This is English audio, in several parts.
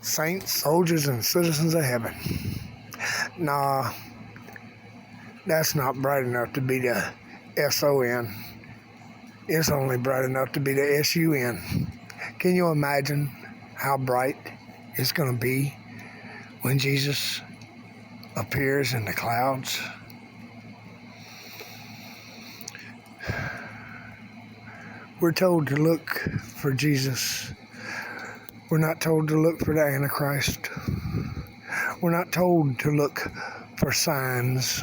saints, soldiers, and citizens of heaven. Nah, that's not bright enough to be the S-O-N. It's only bright enough to be the S-U-N. Can you imagine how bright it's going to be when Jesus appears in the clouds? We're told to look for Jesus. We're not told to look for the Antichrist. We're not told to look for signs,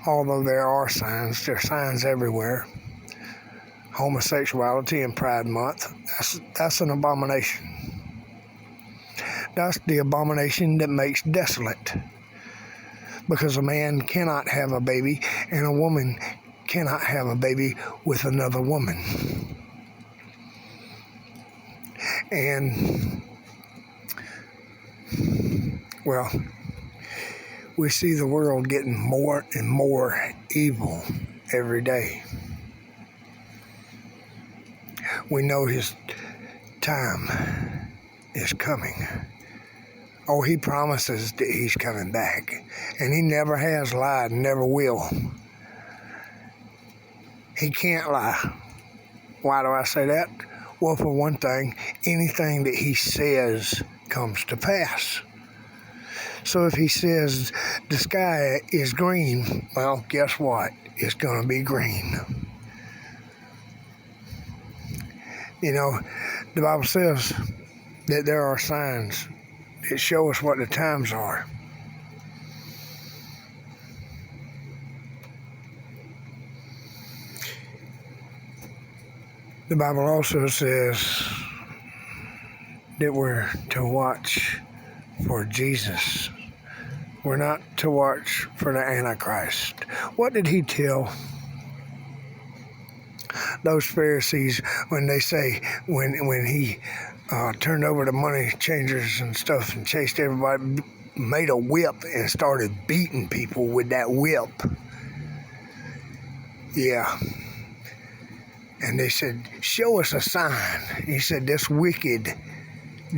although there are signs. There are signs everywhere. Homosexuality in Pride Month, that's an abomination. That's the abomination that makes desolate. Because a man cannot have a baby and a woman cannot have a baby with another woman. And, well, we see the world getting more and more evil every day. We know his time is coming. Oh, he promises that he's coming back. And he never has lied and never will. He can't lie. Why do I say that? Well, for one thing, anything that he says comes to pass. So if he says the sky is green, well, guess what? It's going to be green. You know, the Bible says that there are signs that show us what the times are. The Bible also says that we're to watch for Jesus. We're not to watch for the Antichrist. What did he tell those Pharisees when they say, when he turned over the money changers and stuff and chased everybody, made a whip and started beating people with that whip? Yeah. And they said, show us a sign. He said, this wicked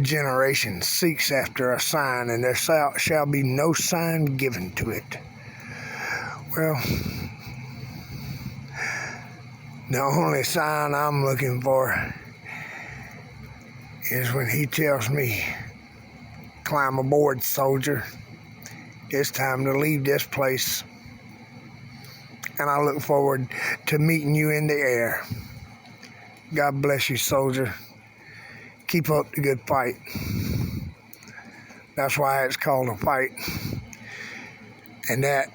generation seeks after a sign, and there shall be no sign given to it. Well, the only sign I'm looking for is when he tells me, climb aboard, soldier. It's time to leave this place. And I look forward to meeting you in the air. God bless you, soldier. Keep up the good fight. That's why it's called a fight. And that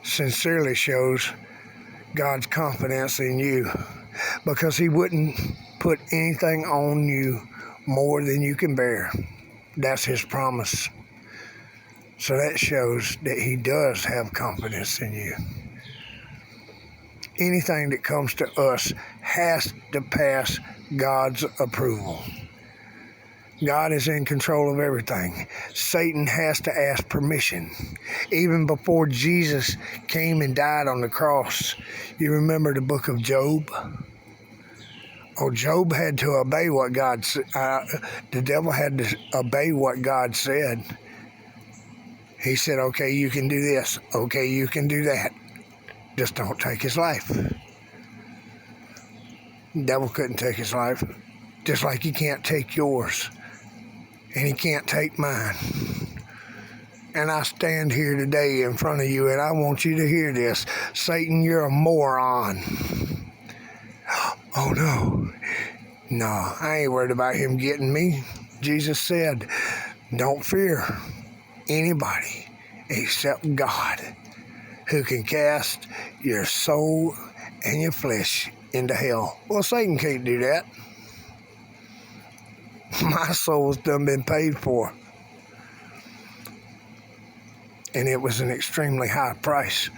sincerely shows God's confidence in you, because he wouldn't put anything on you more than you can bear. That's his promise. So that shows that he does have confidence in you. Anything that comes to us has to pass God's approval. God is in control of everything. Satan has to ask permission. Even before Jesus came and died on the cross, you remember the book of Job? Oh, Job had to obey what God said. The devil had to obey what God said. He said, okay, you can do this. Okay, you can do that. Just don't take his life. The devil couldn't take his life, just like he can't take yours, and he can't take mine. And I stand here today in front of you, and I want you to hear this. Satan, you're a moron. Oh, no. No, I ain't worried about him getting me. Jesus said, don't fear anybody except God, who can cast your soul and your flesh into hell. Well, Satan can't do that. My soul's done been paid for. And it was an extremely high price,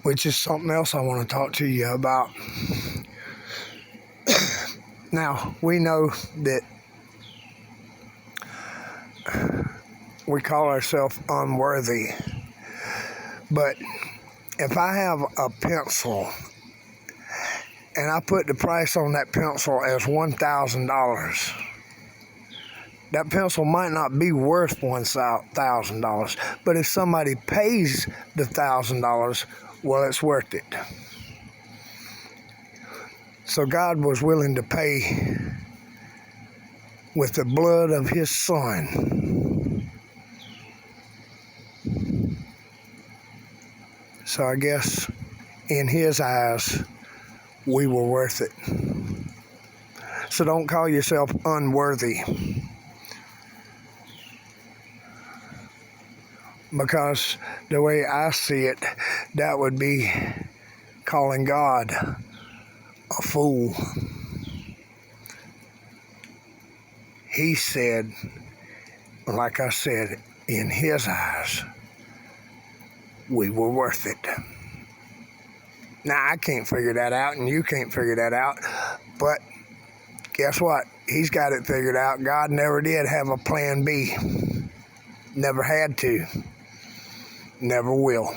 which is something else I want to talk to you about. Now, we know that we call ourselves unworthy. But if I have a pencil and I put the price on that pencil as $1,000, That pencil might not be worth $1,000, but if somebody pays the $1,000, well, it's worth it. So God was willing to pay with the blood of his son. So I guess in his eyes, we were worth it. So don't call yourself unworthy, because the way I see it, that would be calling God a fool. He said, like I said, in his eyes, we were worth it. Now, I can't figure that out, and you can't figure that out, but guess what? He's got it figured out. God never did have a plan B. Never had to. Never will.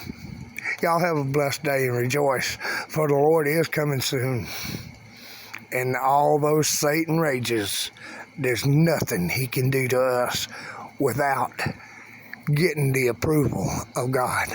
Y'all have a blessed day and rejoice, for the Lord is coming soon. And all those Satan rages, there's nothing he can do to us without getting the approval of God.